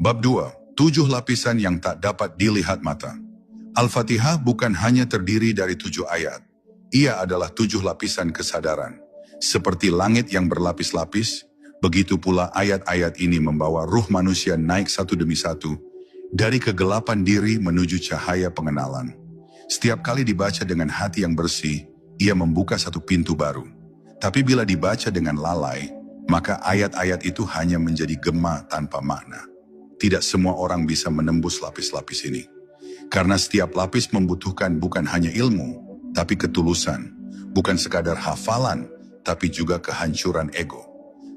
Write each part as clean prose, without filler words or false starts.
Bab 2. 7 lapisan yang tak dapat dilihat mata. Al-Fatihah bukan hanya terdiri dari 7 ayat. Ia adalah 7 lapisan kesadaran. Seperti langit yang berlapis-lapis, begitu pula ayat-ayat ini membawa ruh manusia naik satu demi satu, dari kegelapan diri menuju cahaya pengenalan. Setiap kali dibaca dengan hati yang bersih, ia membuka satu pintu baru. Tapi bila dibaca dengan lalai, maka ayat-ayat itu hanya menjadi gema tanpa makna. Tidak semua orang bisa menembus lapis-lapis ini. Karena setiap lapis membutuhkan bukan hanya ilmu, tapi ketulusan. Bukan sekadar hafalan, tapi juga kehancuran ego.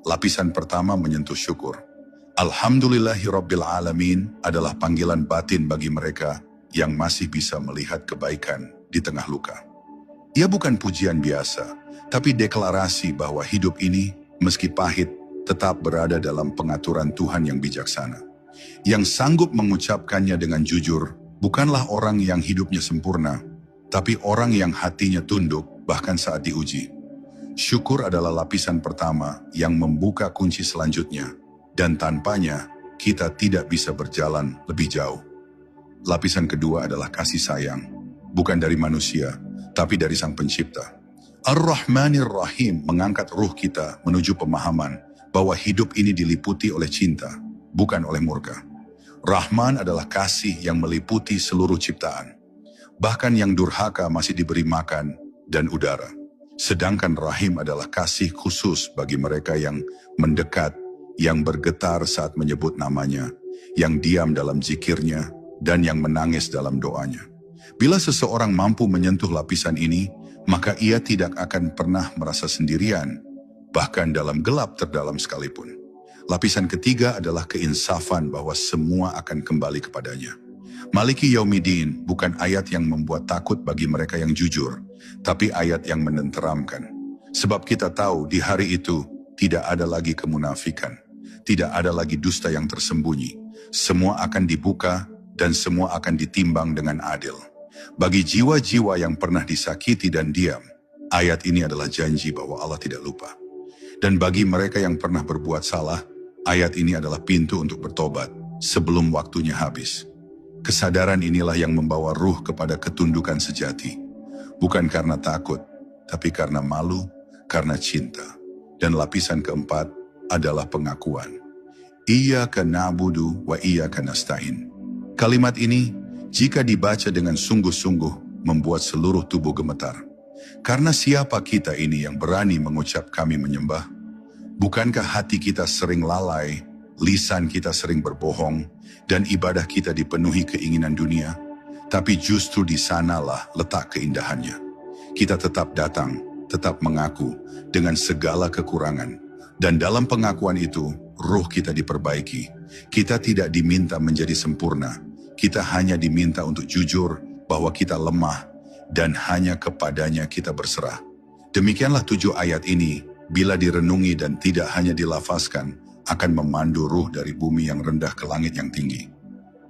Lapisan pertama menyentuh syukur. Alhamdulillahirabbil alamin adalah panggilan batin bagi mereka yang masih bisa melihat kebaikan di tengah luka. Ia bukan pujian biasa, tapi deklarasi bahwa hidup ini, meski pahit, tetap berada dalam pengaturan Tuhan yang bijaksana. Yang sanggup mengucapkannya dengan jujur, bukanlah orang yang hidupnya sempurna, tapi orang yang hatinya tunduk bahkan saat diuji. Syukur adalah lapisan pertama yang membuka kunci selanjutnya, dan tanpanya kita tidak bisa berjalan lebih jauh. Lapisan kedua adalah kasih sayang, bukan dari manusia, tapi dari Sang Pencipta. Ar-Rahmanir Rahim mengangkat ruh kita menuju pemahaman bahwa hidup ini diliputi oleh cinta, bukan oleh murka. Rahman adalah kasih yang meliputi seluruh ciptaan. Bahkan yang durhaka masih diberi makan dan udara. Sedangkan Rahim adalah kasih khusus bagi mereka yang mendekat, yang bergetar saat menyebut namanya, yang diam dalam zikirnya, dan yang menangis dalam doanya. Bila seseorang mampu menyentuh lapisan ini, maka ia tidak akan pernah merasa sendirian, bahkan dalam gelap terdalam sekalipun. Lapisan ketiga adalah keinsafan bahwa semua akan kembali kepadanya. Maliki Yaumiddin bukan ayat yang membuat takut bagi mereka yang jujur, tapi ayat yang menenteramkan. Sebab kita tahu di hari itu tidak ada lagi kemunafikan, tidak ada lagi dusta yang tersembunyi. Semua akan dibuka dan semua akan ditimbang dengan adil. Bagi jiwa-jiwa yang pernah disakiti dan diam, ayat ini adalah janji bahwa Allah tidak lupa. Dan bagi mereka yang pernah berbuat salah, ayat ini adalah pintu untuk bertobat sebelum waktunya habis. Kesadaran inilah yang membawa ruh kepada ketundukan sejati. Bukan karena takut, tapi karena malu, karena cinta. Dan lapisan keempat adalah pengakuan. Iyyaka na'budu wa iyyaka nasta'in. Kalimat ini, jika dibaca dengan sungguh-sungguh, membuat seluruh tubuh gemetar. Karena siapa kita ini yang berani mengucap kami menyembah? Bukankah hati kita sering lalai, lisan kita sering berbohong, dan ibadah kita dipenuhi keinginan dunia? Tapi justru di sanalah letak keindahannya. Kita tetap datang, tetap mengaku dengan segala kekurangan. Dan dalam pengakuan itu, ruh kita diperbaiki. Kita tidak diminta menjadi sempurna. Kita hanya diminta untuk jujur bahwa kita lemah, dan hanya kepadanya kita berserah. Demikianlah 7 ayat ini, bila direnungi dan tidak hanya dilafazkan, akan memandu ruh dari bumi yang rendah ke langit yang tinggi.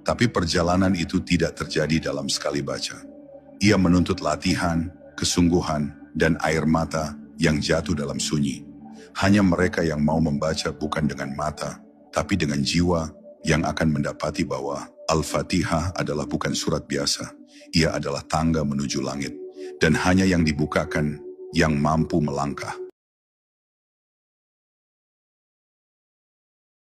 Tapi perjalanan itu tidak terjadi dalam sekali baca. Ia menuntut latihan, kesungguhan, dan air mata yang jatuh dalam sunyi. Hanya mereka yang mau membaca bukan dengan mata, tapi dengan jiwa yang akan mendapati bahwa Al-Fatihah adalah bukan surat biasa. Ia adalah tangga menuju langit. Dan hanya yang dibukakan yang mampu melangkah.